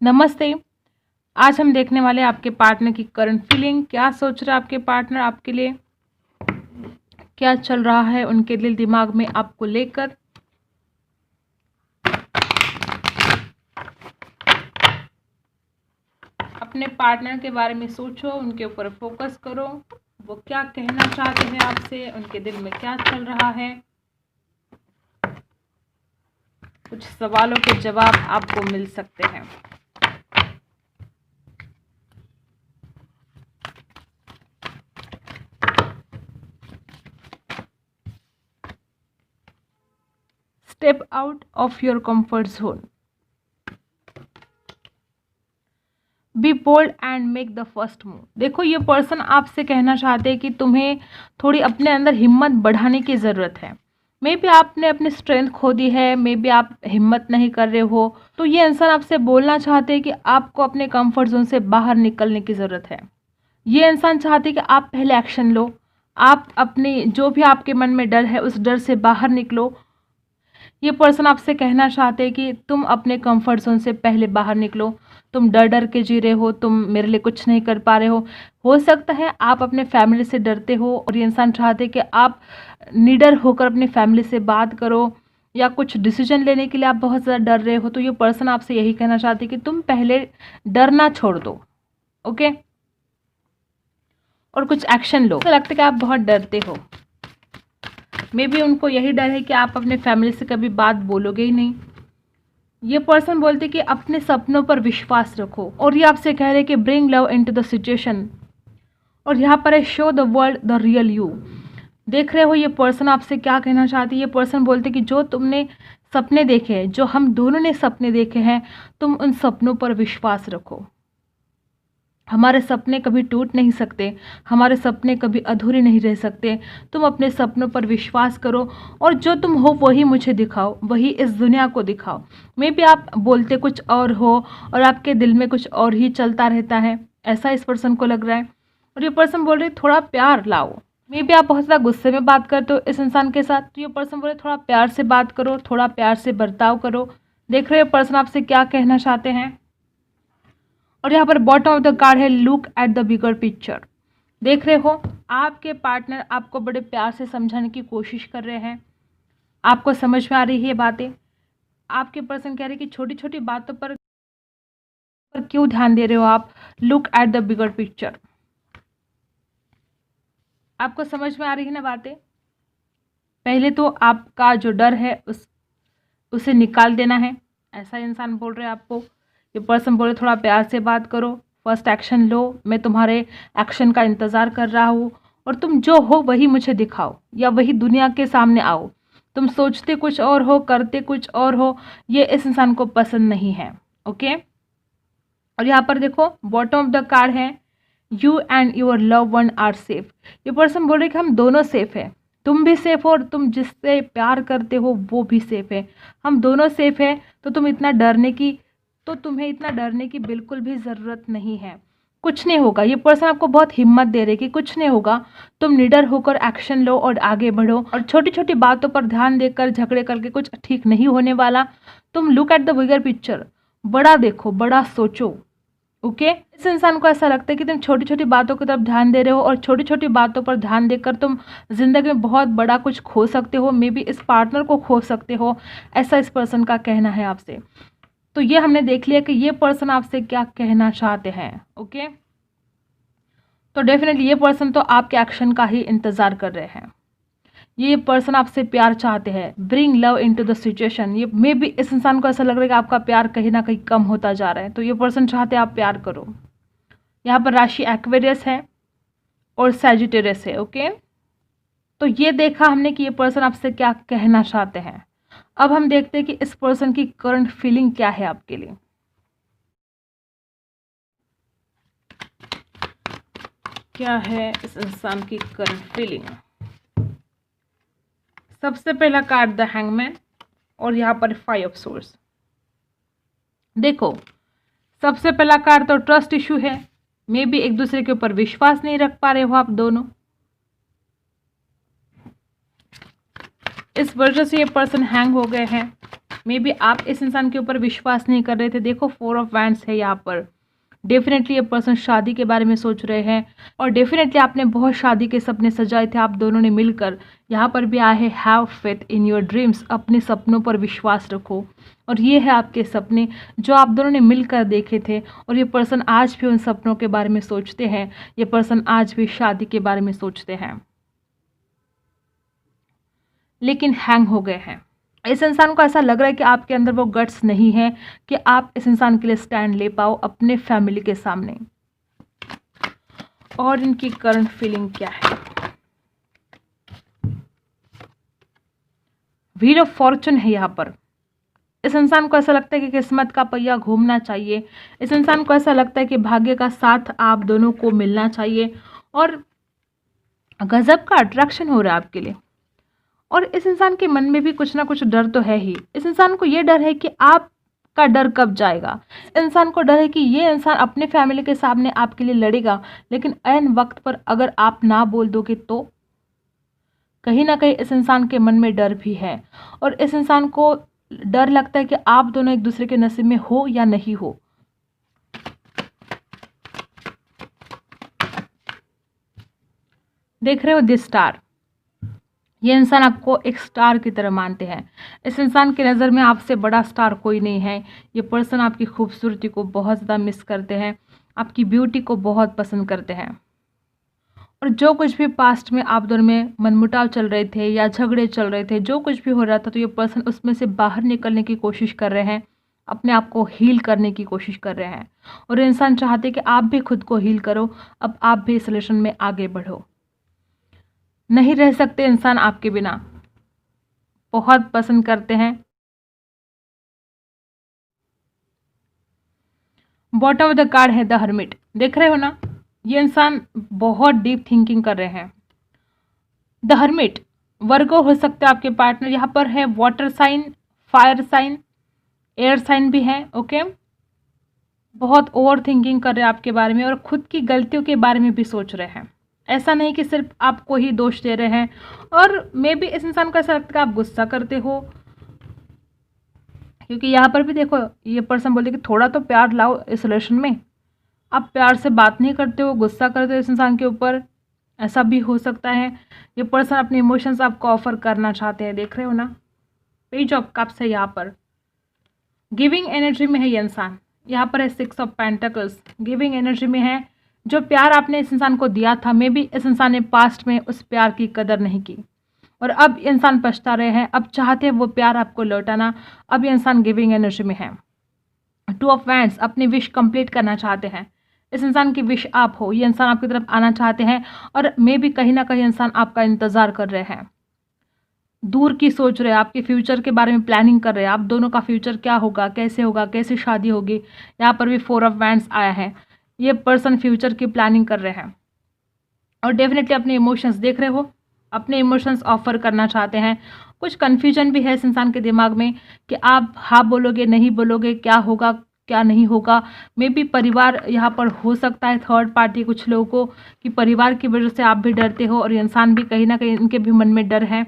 नमस्ते। आज हम देखने वाले हैं आपके पार्टनर की करंट फीलिंग। क्या सोच रहा है आपके पार्टनर आपके लिए, क्या चल रहा है उनके दिल दिमाग में आपको लेकर। अपने पार्टनर के बारे में सोचो, उनके ऊपर फोकस करो, वो क्या कहना चाहते हैं आपसे, उनके दिल में क्या चल रहा है। कुछ सवालों के जवाब आपको मिल सकते हैं। Step out of your comfort zone, be bold and make the first move. देखो, ये पर्सन आपसे कहना चाहते हैं कि तुम्हें थोड़ी अपने अंदर हिम्मत बढ़ाने की ज़रूरत है। मे बी आपने अपनी स्ट्रेंथ खो दी है, मे बी आप हिम्मत नहीं कर रहे हो, तो ये इंसान आपसे बोलना चाहते हैं कि आपको अपने कंफर्ट जोन से बाहर निकलने की ज़रूरत है। ये इंसान चाहते हैं कि आप पहले एक्शन लो, आप अपनी जो भी आपके मन में डर है उस डर से बाहर निकलो। ये पर्सन आपसे कहना चाहते हैं कि तुम अपने कंफर्ट जोन से पहले बाहर निकलो। तुम डर डर के जी रहे हो, तुम मेरे लिए कुछ नहीं कर पा रहे हो सकता है आप अपने फैमिली से डरते हो और ये इंसान चाहते हैं कि आप निडर होकर अपनी फैमिली से बात करो, या कुछ डिसीजन लेने के लिए आप बहुत ज़्यादा डर रहे हो। तो ये पर्सन आपसे यही कहना चाहते हैं कि तुम पहले डरना छोड़ दो, ओके, और कुछ एक्शन लो। ऐसा लगता है कि आप बहुत डरते हो। मे बी उनको यही डर है कि आप अपने फैमिली से कभी बात बोलोगे ही नहीं। ये पर्सन बोलते कि अपने सपनों पर विश्वास रखो, और ये आपसे कह रहे हैं कि bring love into the situation, और यहाँ पर है show the world the real you. देख रहे हो ये पर्सन आपसे क्या कहना चाहती है। ये पर्सन बोलते कि जो तुमने सपने देखे हैं, जो हम दोनों ने सपने देखे हैं, तुम उन सपनों पर विश्वास रखो। हमारे सपने कभी टूट नहीं सकते, हमारे सपने कभी अधूरे नहीं रह सकते। तुम अपने सपनों पर विश्वास करो, और जो तुम हो वही मुझे दिखाओ, वही इस दुनिया को दिखाओ। मे बी आप बोलते कुछ और हो और आपके दिल में कुछ और ही चलता रहता है, ऐसा इस पर्सन को लग रहा है। और ये पर्सन बोल रहे थोड़ा प्यार लाओ। मे बी आप बहुत ज़्यादा गुस्से में बात करते हो इस इंसान के साथ, तो ये पर्सन बोले थोड़ा प्यार से बात करो, थोड़ा प्यार से बर्ताव करो। देख रहे हो पर्सन आपसे क्या कहना चाहते हैं। और यहाँ पर बॉटम ऑफ द कार्ड है look at the bigger picture. देख रहे हो आपके पार्टनर आपको बड़े प्यार से समझाने की कोशिश कर रहे हैं, आपको समझ में आ रही है बातें। आपके पर्सन कह रहे हैं कि छोटी छोटी बातों पर क्यों ध्यान दे रहे हो आप, look at the bigger picture. आपको समझ में आ रही है ना बातें। पहले तो आपका जो डर है उसे निकाल देना है, ऐसा इंसान बोल रहे हैं आपको। ये पर्सन बोले थोड़ा प्यार से बात करो, फर्स्ट एक्शन लो, मैं तुम्हारे एक्शन का इंतज़ार कर रहा हूँ, और तुम जो हो वही मुझे दिखाओ, या वही दुनिया के सामने आओ। तुम सोचते कुछ और हो, करते कुछ और हो, ये इस इंसान को पसंद नहीं है, ओके। और यहाँ पर देखो बॉटम ऑफ द कार्ड है you and your love one are safe. ये पर्सन बोल रहे कि हम दोनों सेफ है, तुम भी सेफ हो और तुम जिससे प्यार करते हो वो भी सेफ है, हम दोनों सेफ है। तो तुम्हें इतना डरने की बिल्कुल भी ज़रूरत नहीं है। कुछ नहीं होगा। ये पर्सन आपको बहुत हिम्मत दे रहे कि कुछ नहीं होगा, तुम निडर होकर एक्शन लो और आगे बढ़ो, और छोटी छोटी बातों पर ध्यान देकर झगड़े करके कुछ ठीक नहीं होने वाला। तुम look at the bigger picture, बड़ा देखो, बड़ा सोचो, ओके। इस इंसान को ऐसा लगता है कि तुम छोटी छोटी बातों की तरफ ध्यान दे रहे हो, और छोटी छोटी बातों पर ध्यान देकर तुम जिंदगी में बहुत बड़ा कुछ खो सकते हो, मे बी इस पार्टनर को खो सकते हो, ऐसा इस पर्सन का कहना है आपसे। तो ये हमने देख लिया कि ये पर्सन आपसे क्या कहना चाहते हैं, ओके। तो डेफिनेटली ये पर्सन तो आपके एक्शन का ही इंतजार कर रहे हैं। ये पर्सन आपसे प्यार चाहते हैं, bring love into the situation. ये मे बी इस इंसान को ऐसा लग रहा है कि आपका प्यार कहीं ना कहीं कम होता जा रहा है, तो ये पर्सन चाहते हैं आप प्यार करो। यहाँ पर राशि एक्वेरियस है और सैजिटेरियस है, ओके। तो ये देखा हमने कि ये पर्सन आपसे क्या कहना चाहते हैं। अब हम देखते हैं कि इस पर्सन की करंट फीलिंग क्या है आपके लिए। क्या है इस इंसान की करंट फीलिंग। सबसे पहला कार्ड द हैंगमैन, और यहाँ पर 5 ऑफ सोर्स। देखो सबसे पहला कार्ड तो ट्रस्ट इशू है, मे बी एक दूसरे के ऊपर विश्वास नहीं रख पा रहे हो आप दोनों। इस वजह से ये पर्सन हैंग हो गए हैं, मे बी आप इस इंसान के ऊपर विश्वास नहीं कर रहे थे। देखो 4 ऑफ वैंड्स है यहाँ पर। डेफिनेटली ये पर्सन शादी के बारे में सोच रहे हैं और डेफिनेटली आपने बहुत शादी के सपने सजाए थे आप दोनों ने मिलकर। यहाँ पर भी आए हैं have faith in your dreams, अपने सपनों पर विश्वास रखो। और ये है आपके सपने जो आप दोनों ने मिलकर देखे थे और ये पर्सन आज भी उन सपनों के बारे में सोचते हैं। ये पर्सन आज भी शादी के बारे में सोचते हैं, लेकिन हैंग हो गए हैं। इस इंसान को ऐसा लग रहा है कि आपके अंदर वो गट्स नहीं है कि आप इस इंसान के लिए स्टैंड ले पाओ अपने फैमिली के सामने। और इनकी करंट फीलिंग क्या है? व्हील ऑफ फॉर्चून है यहाँ पर। इस इंसान को ऐसा लगता है कि किस्मत का पहिया घूमना चाहिए। इस इंसान को ऐसा लगता है कि भाग्य का साथ आप दोनों को मिलना चाहिए और गजब का अट्रैक्शन हो रहा है आपके लिए। और इस इंसान के मन में भी कुछ ना कुछ डर तो है ही। इस इंसान को ये डर है कि आपका डर कब जाएगा। इंसान को डर है कि ये इंसान अपने फैमिली के सामने आपके लिए लड़ेगा, लेकिन ऐन वक्त पर अगर आप ना बोल दोगे तो कहीं ना कहीं इस इंसान के मन में डर भी है। और इस इंसान को डर लगता है कि आप दोनों एक दूसरे के नसीब में हो या नहीं हो। देख रहे हो दिस स्टार, ये इंसान आपको एक स्टार की तरह मानते हैं। इस इंसान की नज़र में आपसे बड़ा स्टार कोई नहीं है। ये पर्सन आपकी खूबसूरती को बहुत ज़्यादा मिस करते हैं, आपकी ब्यूटी को बहुत पसंद करते हैं। और जो कुछ भी पास्ट में आप दोनों में मनमुटाव चल रहे थे या झगड़े चल रहे थे, जो कुछ भी हो रहा था, तो ये पर्सन उसमें से बाहर निकलने की कोशिश कर रहे हैं, अपने आप को हील करने की कोशिश कर रहे हैं। और इंसान चाहते हैं कि आप भी खुद को हील करो, अब आप भी इस रिलेशन में आगे बढ़ो। नहीं रह सकते इंसान आपके बिना, बहुत पसंद करते हैं। बॉटम ऑफ द कार्ड है द हर्मिट। देख रहे हो ना, ये इंसान बहुत डीप थिंकिंग कर रहे हैं। द हर्मिट वर्गो हो सकते हैं आपके पार्टनर। यहाँ पर है water sign, fire sign, air sign भी है। ओके, बहुत ओवर थिंकिंग कर रहे हैं आपके बारे में और खुद की गलतियों के बारे में भी सोच रहे हैं। ऐसा नहीं कि सिर्फ आपको ही दोष दे रहे हैं। और मे बी इस इंसान को ऐसा लगता है कि आप गुस्सा करते हो, क्योंकि यहाँ पर भी देखो ये पर्सन बोले कि थोड़ा तो प्यार लाओ इस रिलेशन में। आप प्यार से बात नहीं करते हो, गुस्सा करते हो इस इंसान के ऊपर, ऐसा भी हो सकता है। ये पर्सन अपने इमोशंस आपको ऑफर करना चाहते हैं। देख रहे हो ना, पेज ऑफ कप्स है यहाँ पर। गिविंग एनर्जी में है ये इंसान। यहाँ पर है 6 ऑफ पेंटिकल्स, गिविंग एनर्जी में है। जो प्यार आपने इस इंसान को दिया था, मे बी इस इंसान ने पास्ट में उस प्यार की कदर नहीं की और अब इंसान पछता रहे हैं, अब चाहते हैं वो प्यार आपको लौटाना। अब ये इंसान गिविंग एनर्जी में है। 2 ऑफ वैंड्स, अपनी विश कंप्लीट करना चाहते हैं। इस इंसान की विश आप हो, ये इंसान आपकी तरफ आना चाहते हैं और मे भी कहीं ना कहीं इंसान आपका इंतज़ार कर रहे हैं। दूर की सोच रहे हैं, आपके फ्यूचर के बारे में प्लानिंग कर रहे हैं। आप दोनों का फ्यूचर क्या होगा, कैसे शादी होगी। यहाँ पर भी 4 ऑफ वैंड्स आया है। ये पर्सन फ्यूचर की प्लानिंग कर रहे हैं और डेफिनेटली अपने इमोशंस, देख रहे हो, अपने इमोशंस ऑफर करना चाहते हैं। कुछ कन्फ्यूजन भी है इस इंसान के दिमाग में कि आप हाँ बोलोगे नहीं बोलोगे, क्या होगा क्या नहीं होगा। मे बी परिवार यहाँ पर हो सकता है, थर्ड पार्टी कुछ लोगों को, कि परिवार की वजह से आप भी डरते हो और इंसान भी कहीं ना कहीं इनके भी मन में डर है।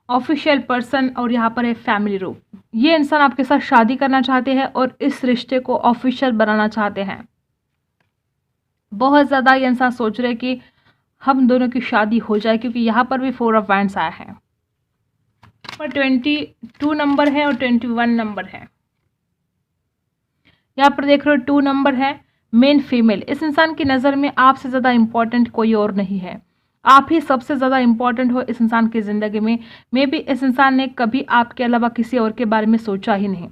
ऑफिशियल पर्सन और यहाँ पर है फैमिली रूप। ये इंसान आपके साथ शादी करना चाहते हैं और इस रिश्ते को ऑफिशियल बनाना चाहते हैं। बहुत ज़्यादा ये इंसान सोच रहे हैं कि हम दोनों की शादी हो जाए, क्योंकि यहाँ पर भी 4 ऑफ वैंड्स आया है। पर 22 नंबर है और 21 नंबर है। यहाँ पर देख रहे हो 2 नंबर है, मेन फीमेल। इस इंसान की नज़र में आपसे ज़्यादा इम्पोर्टेंट कोई और नहीं है, आप ही सबसे ज़्यादा इम्पोर्टेंट हो इस इंसान की ज़िंदगी में। मे बी इस इंसान ने कभी आपके अलावा किसी और के बारे में सोचा ही नहीं।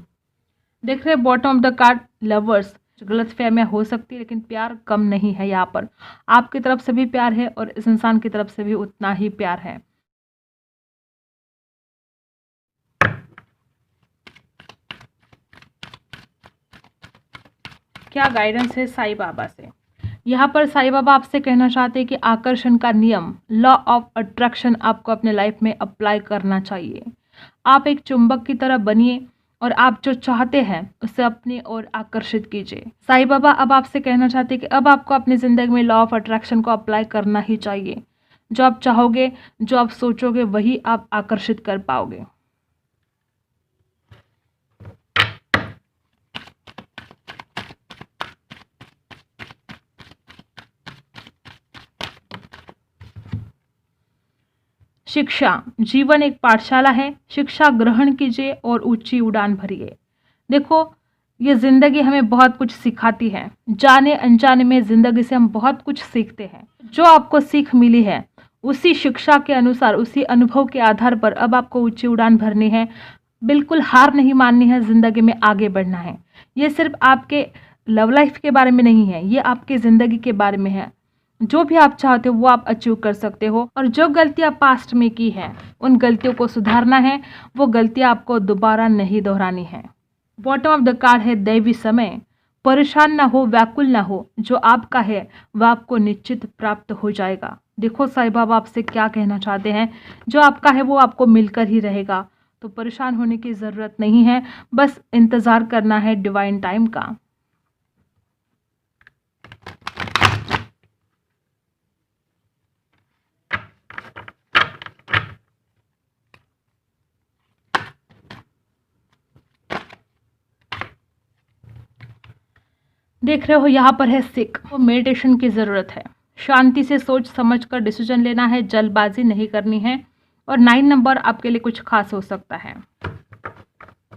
देख रहे bottom of the card lovers. गलतफहमियां हो सकती है लेकिन प्यार कम नहीं है। यहाँ पर आपकी तरफ से भी प्यार है और इस इंसान की तरफ से भी उतना ही प्यार है। क्या गाइडेंस है साईं बाबा से? यहाँ पर साईं बाबा आपसे कहना चाहते हैं कि आकर्षण का नियम, लॉ ऑफ अट्रैक्शन आपको अपने लाइफ में अप्लाई करना चाहिए। आप एक चुंबक की तरह बनिए और आप जो चाहते हैं उसे अपनी ओर आकर्षित कीजिए। साईं बाबा अब आपसे कहना चाहते हैं कि अब आपको अपनी ज़िंदगी में लॉ ऑफ अट्रैक्शन को अप्लाई करना ही चाहिए। जो आप चाहोगे, जो आप सोचोगे, वही आप आकर्षित कर पाओगे। शिक्षा, जीवन एक पाठशाला है। शिक्षा ग्रहण कीजिए और ऊंची उड़ान भरिए। देखो, ये ज़िंदगी हमें बहुत कुछ सिखाती है। जाने अनजाने में ज़िंदगी से हम बहुत कुछ सीखते हैं। जो आपको सीख मिली है, उसी शिक्षा के अनुसार, उसी अनुभव के आधार पर अब आपको ऊंची उड़ान भरनी है। बिल्कुल हार नहीं माननी है, ज़िंदगी में आगे बढ़ना है। ये सिर्फ आपके लव लाइफ के बारे में नहीं है, ये आपकी ज़िंदगी के बारे में है। जो भी आप चाहते हो वो आप अचीव कर सकते हो। और जो गलतियाँ पास्ट में की हैं, उन गलतियों को सुधारना है। वो गलतियाँ आपको दोबारा नहीं दोहरानी है। बॉटम ऑफ द कार्ड है दैवी समय। परेशान ना हो, व्याकुल ना हो, जो आपका है वह आपको निश्चित प्राप्त हो जाएगा। देखो साईं बाबा आपसे क्या कहना चाहते हैं, जो आपका है वो आपको मिलकर ही रहेगा। तो परेशान होने की ज़रूरत नहीं है, बस इंतज़ार करना है डिवाइन टाइम का। देख रहे हो यहाँ पर है सिक। वो मेडिटेशन की ज़रूरत है। शांति से सोच समझ कर डिसीजन लेना है, जल्दबाजी नहीं करनी है। और 9 नंबर आपके लिए कुछ खास हो सकता है।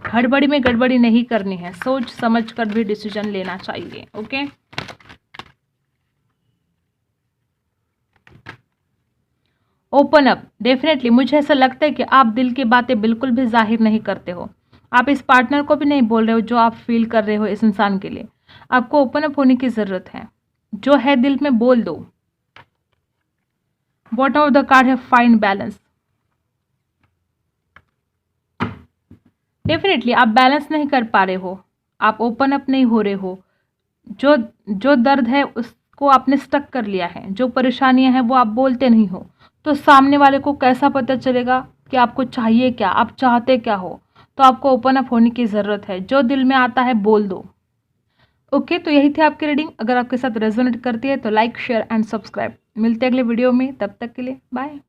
हड़बड़ी में गड़बड़ी नहीं करनी है, सोच समझ कर भी डिसीजन लेना चाहिए। Okay, open up. डेफिनेटली मुझे ऐसा लगता है कि आप दिल की बातें बिल्कुल भी जाहिर नहीं करते हो। आप इस पार्टनर को भी नहीं बोल रहे हो जो आप फील कर रहे हो इस इंसान के लिए। आपको ओपन अप होने की ज़रूरत है। जो है दिल में बोल दो। बॉटम ऑफ द कार्ड है फाइंड बैलेंस। डेफिनेटली आप बैलेंस नहीं कर पा रहे हो, आप ओपन अप नहीं हो रहे हो। जो जो दर्द है उसको आपने स्टक कर लिया है, जो परेशानियां हैं वो आप बोलते नहीं हो। तो सामने वाले को कैसा पता चलेगा कि आपको चाहिए क्या, आप चाहते क्या हो। तो आपको ओपन अप होने की ज़रूरत है। जो दिल में आता है बोल दो। ओके, तो यही थी आपकी रीडिंग। अगर आपके साथ रेजोनेट करती है तो लाइक, शेयर एंड सब्सक्राइब। मिलते हैं अगले वीडियो में, तब तक के लिए बाय।